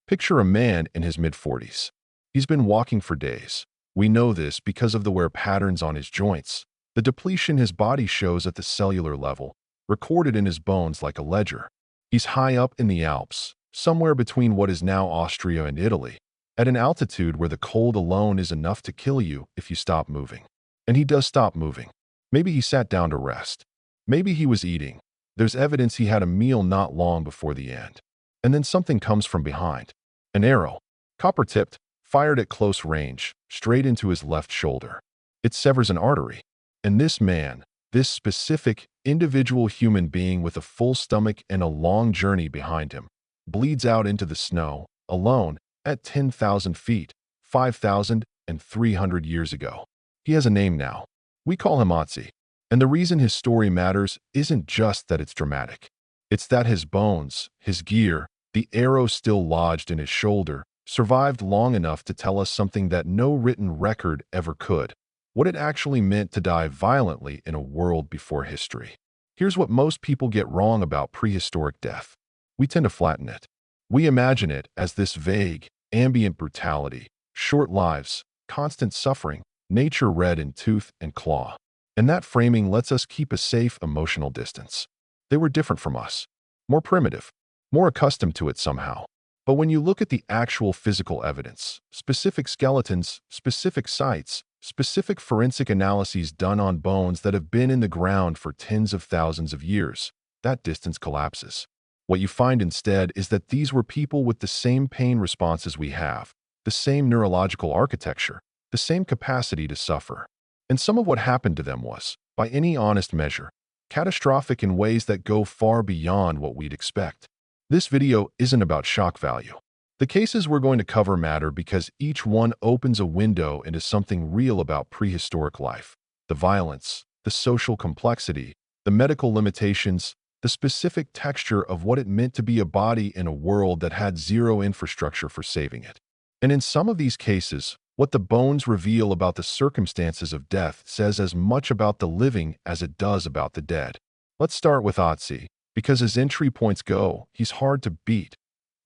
Picture a man in his mid-40s. He's been walking for days. We know this because of the wear patterns on his joints, the depletion his body shows at the cellular level, recorded in his bones like a ledger. He's high up in the Alps, somewhere between what is now Austria and Italy, at an altitude where the cold alone is enough to kill you if you stop moving. And he does stop moving. Maybe he sat down to rest. Maybe he was eating. There's evidence he had a meal not long before the end. And then something comes from behind. An arrow, copper-tipped, fired at close range, straight into his left shoulder. It severs an artery. And this man, this specific, individual human being with a full stomach and a long journey behind him, bleeds out into the snow, alone, at 10,000 feet, 5,300 years ago. He has a name now. We call him Otzi. And the reason his story matters isn't just that it's dramatic. It's that his bones, his gear, the arrow still lodged in his shoulder, survived long enough to tell us something that no written record ever could. What it actually meant to die violently in a world before history. Here's what most people get wrong about prehistoric death. We tend to flatten it. We imagine it as this vague, ambient brutality, short lives, constant suffering, nature red in tooth and claw. And that framing lets us keep a safe emotional distance. They were different from us, more primitive, more accustomed to it somehow. But when you look at the actual physical evidence, specific skeletons, specific sites, specific forensic analyses done on bones that have been in the ground for tens of thousands of years, that distance collapses. What you find instead is that these were people with the same pain responses we have, the same neurological architecture, the same capacity to suffer. And some of what happened to them was, by any honest measure, catastrophic in ways that go far beyond what we'd expect. This video isn't about shock value. The cases we're going to cover matter because each one opens a window into something real about prehistoric life. The violence, the social complexity, the medical limitations, the specific texture of what it meant to be a body in a world that had zero infrastructure for saving it. And in some of these cases, what the bones reveal about the circumstances of death says as much about the living as it does about the dead. Let's start with Otzi, because as entry points go, he's hard to beat.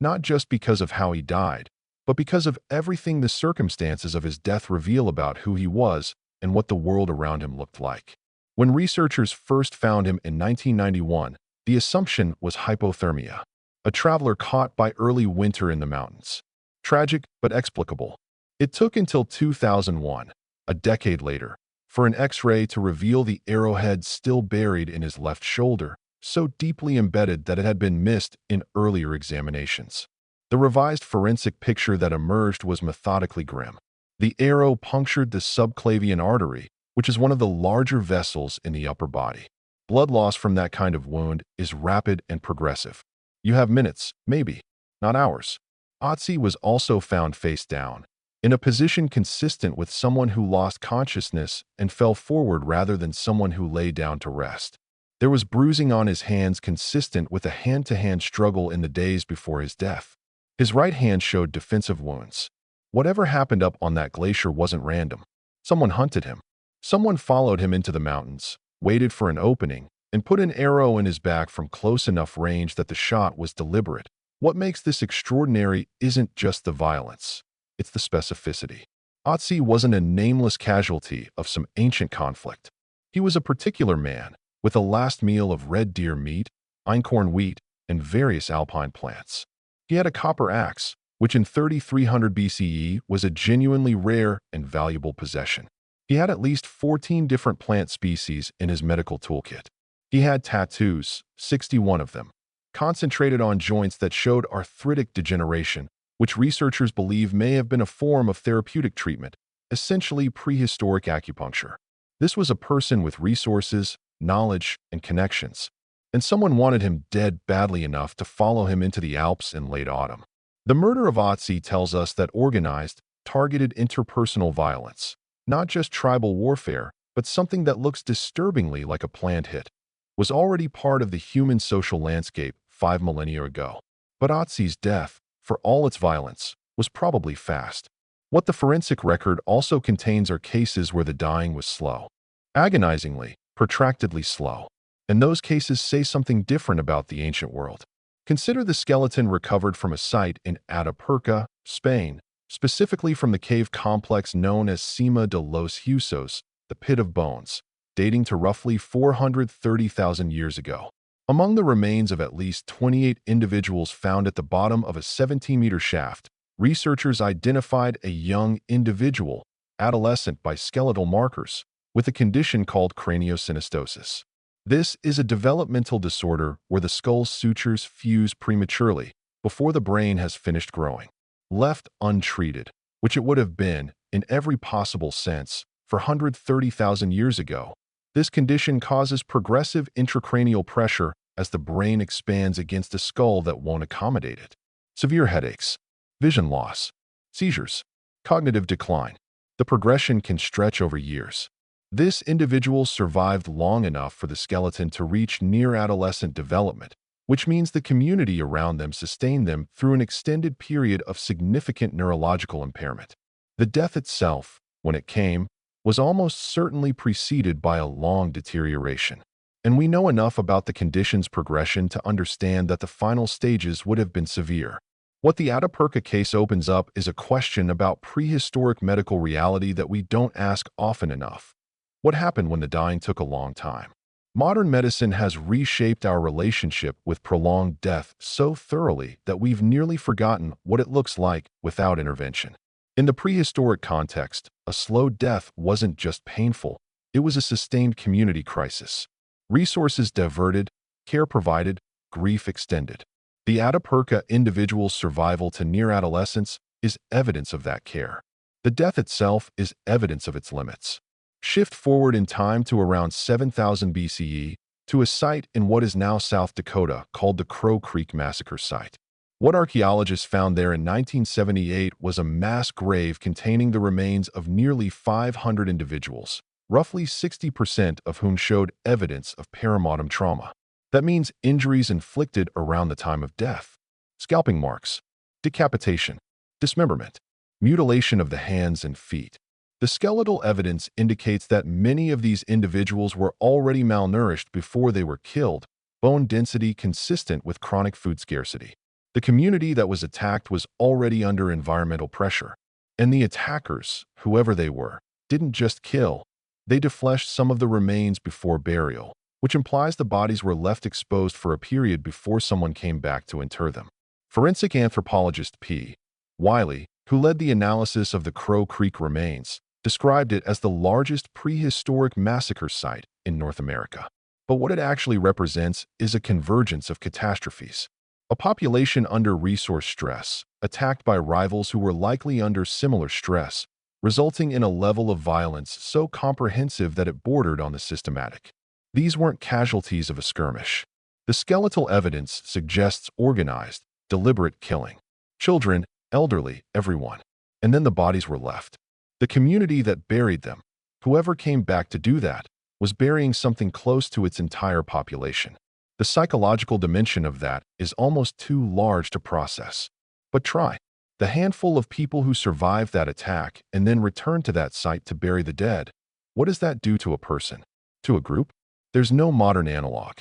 Not just because of how he died, but because of everything the circumstances of his death reveal about who he was and what the world around him looked like. When researchers first found him in 1991, the assumption was hypothermia, a traveler caught by early winter in the mountains. Tragic, but explicable. It took until 2001, a decade later, for an X-ray to reveal the arrowhead still buried in his left shoulder, so deeply embedded that it had been missed in earlier examinations. The revised forensic picture that emerged was methodically grim. The arrow punctured the subclavian artery, which is one of the larger vessels in the upper body. Blood loss from that kind of wound is rapid and progressive. You have minutes, maybe, not hours. Otzi was also found face down, in a position consistent with someone who lost consciousness and fell forward rather than someone who lay down to rest. There was bruising on his hands consistent with a hand-to-hand struggle in the days before his death. His right hand showed defensive wounds. Whatever happened up on that glacier wasn't random. Someone hunted him. Someone followed him into the mountains, waited for an opening, and put an arrow in his back from close enough range that the shot was deliberate. What makes this extraordinary isn't just the violence. It's the specificity. Otzi wasn't a nameless casualty of some ancient conflict. He was a particular man, with a last meal of red deer meat, einkorn wheat, and various alpine plants. He had a copper axe, which in 3300 BCE was a genuinely rare and valuable possession. He had at least 14 different plant species in his medical toolkit. He had tattoos, 61 of them, concentrated on joints that showed arthritic degeneration, which researchers believe may have been a form of therapeutic treatment, essentially prehistoric acupuncture. This was a person with resources, knowledge, and connections, and someone wanted him dead badly enough to follow him into the Alps in late autumn. The murder of Otzi tells us that organized, targeted interpersonal violence, not just tribal warfare, but something that looks disturbingly like a planned hit, was already part of the human social landscape 5 millennia ago. But Otzi's death, for all its violence, was probably fast. What the forensic record also contains are cases where the dying was slow. Agonizingly, protractedly slow. And those cases say something different about the ancient world. Consider the skeleton recovered from a site in Atapuerca, Spain, specifically from the cave complex known as Cima de los Huesos, the Pit of Bones, dating to roughly 430,000 years ago. Among the remains of at least 28 individuals found at the bottom of a 17-meter shaft, researchers identified a young individual, adolescent by skeletal markers, with a condition called craniosynostosis. This is a developmental disorder where the skull's sutures fuse prematurely before the brain has finished growing. Left untreated, which it would have been, in every possible sense, for 130,000 years ago, this condition causes progressive intracranial pressure as the brain expands against a skull that won't accommodate it. Severe headaches, vision loss, seizures, cognitive decline. The progression can stretch over years. This individual survived long enough for the skeleton to reach near adolescent development, which means the community around them sustained them through an extended period of significant neurological impairment. The death itself, when it came, was almost certainly preceded by a long deterioration. And we know enough about the condition's progression to understand that the final stages would have been severe. What the Atapuerca case opens up is a question about prehistoric medical reality that we don't ask often enough. What happened when the dying took a long time? Modern medicine has reshaped our relationship with prolonged death so thoroughly that we've nearly forgotten what it looks like without intervention. In the prehistoric context, a slow death wasn't just painful, it was a sustained community crisis. Resources diverted, care provided, grief extended. The Atapuerca individual's survival to near adolescence is evidence of that care. The death itself is evidence of its limits. Shift forward in time to around 7000 BCE to a site in what is now South Dakota called the Crow Creek Massacre Site. What archaeologists found there in 1978 was a mass grave containing the remains of nearly 500 individuals, roughly 60% of whom showed evidence of perimortem trauma. That means injuries inflicted around the time of death. Scalping marks, decapitation, dismemberment, mutilation of the hands and feet. The skeletal evidence indicates that many of these individuals were already malnourished before they were killed, bone density consistent with chronic food scarcity. The community that was attacked was already under environmental pressure, and the attackers, whoever they were, didn't just kill, they defleshed some of the remains before burial, which implies the bodies were left exposed for a period before someone came back to inter them. Forensic anthropologist P. Wiley, who led the analysis of the Crow Creek remains, described it as the largest prehistoric massacre site in North America. But what it actually represents is a convergence of catastrophes. A population under resource stress, attacked by rivals who were likely under similar stress, resulting in a level of violence so comprehensive that it bordered on the systematic. These weren't casualties of a skirmish. The skeletal evidence suggests organized, deliberate killing. Children, elderly, everyone. And then the bodies were left. The community that buried them, whoever came back to do that, was burying something close to its entire population. The psychological dimension of that is almost too large to process. But try. The handful of people who survived that attack and then returned to that site to bury the dead, what does that do to a person? To a group? There's no modern analog.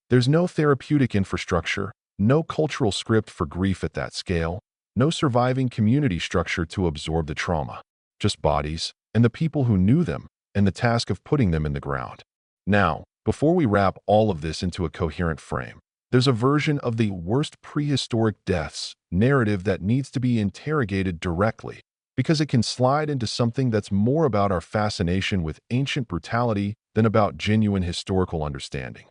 There's no therapeutic infrastructure, no cultural script for grief at that scale, no surviving community structure to absorb the trauma. Just bodies, and the people who knew them, and the task of putting them in the ground. Now, before we wrap all of this into a coherent frame, there's a version of the worst prehistoric deaths narrative that needs to be interrogated directly, because it can slide into something that's more about our fascination with ancient brutality than about genuine historical understanding.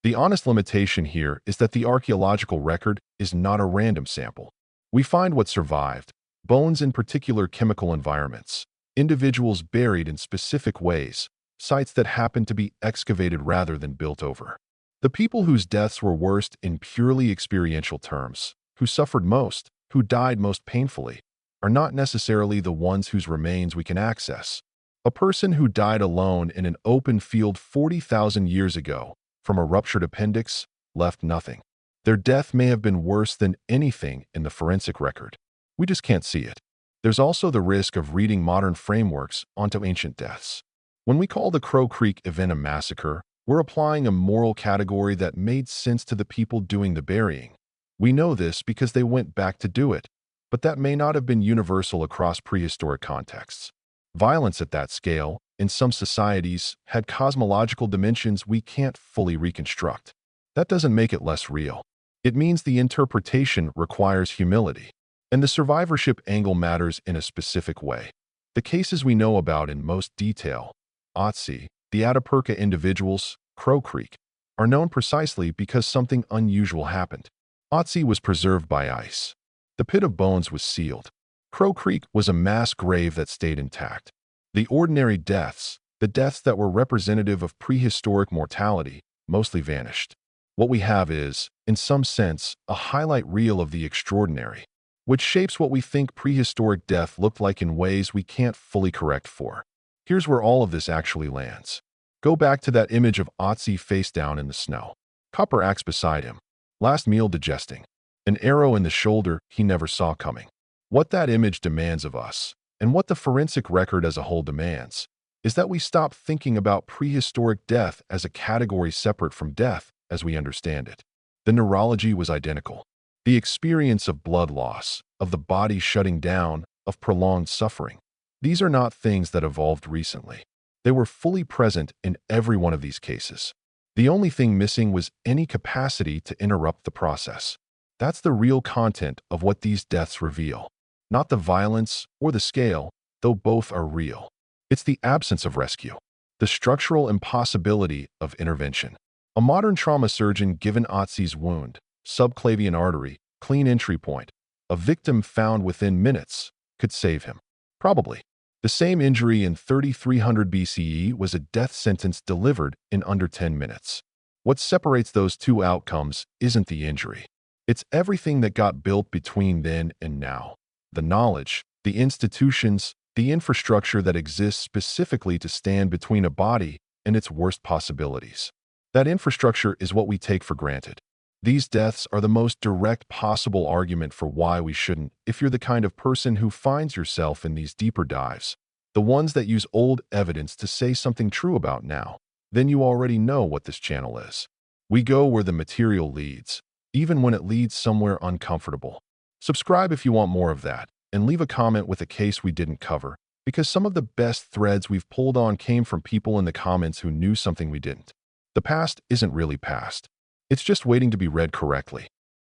The honest limitation here is that the archaeological record is not a random sample. We find what survived, bones in particular chemical environments, individuals buried in specific ways, sites that happen to be excavated rather than built over. The people whose deaths were worst in purely experiential terms, who suffered most, who died most painfully, are not necessarily the ones whose remains we can access. A person who died alone in an open field 40,000 years ago from a ruptured appendix left nothing. Their death may have been worse than anything in the forensic record. We just can't see it. There's also the risk of reading modern frameworks onto ancient deaths. When we call the Crow Creek event a massacre, we're applying a moral category that made sense to the people doing the burying. We know this because they went back to do it, but that may not have been universal across prehistoric contexts. Violence at that scale, in some societies, had cosmological dimensions we can't fully reconstruct. That doesn't make it less real. It means the interpretation requires humility, and the survivorship angle matters in a specific way. The cases we know about in most detail, Otzi, the Atapuerca individuals, Crow Creek, are known precisely because something unusual happened. Otzi was preserved by ice. The pit of bones was sealed. Crow Creek was a mass grave that stayed intact. The ordinary deaths, the deaths that were representative of prehistoric mortality, mostly vanished. What we have is, in some sense, a highlight reel of the extraordinary, which shapes what we think prehistoric death looked like in ways we can't fully correct for. Here's where all of this actually lands. Go back to that image of Otzi face down in the snow. Copper axe beside him. Last meal digesting. An arrow in the shoulder he never saw coming. What that image demands of us, and what the forensic record as a whole demands, is that we stop thinking about prehistoric death as a category separate from death as we understand it. The neurology was identical. The experience of blood loss, of the body shutting down, of prolonged suffering. These are not things that evolved recently. They were fully present in every one of these cases. The only thing missing was any capacity to interrupt the process. That's the real content of what these deaths reveal. Not the violence or the scale, though both are real. It's the absence of rescue, the structural impossibility of intervention. A modern trauma surgeon given Otzi's wound, subclavian artery, clean entry point, a victim found within minutes, could save him. Probably. The same injury in 3300 BCE was a death sentence delivered in under 10 minutes. What separates those two outcomes isn't the injury. It's everything that got built between then and now. The knowledge, the institutions, the infrastructure that exists specifically to stand between a body and its worst possibilities. That infrastructure is what we take for granted. These deaths are the most direct possible argument for why we shouldn't, if you're the kind of person who finds yourself in these deeper dives, the ones that use old evidence to say something true about now, then you already know what this channel is. We go where the material leads, even when it leads somewhere uncomfortable. Subscribe if you want more of that, and leave a comment with a case we didn't cover, because some of the best threads we've pulled on came from people in the comments who knew something we didn't. The past isn't really past. It's just waiting to be read correctly.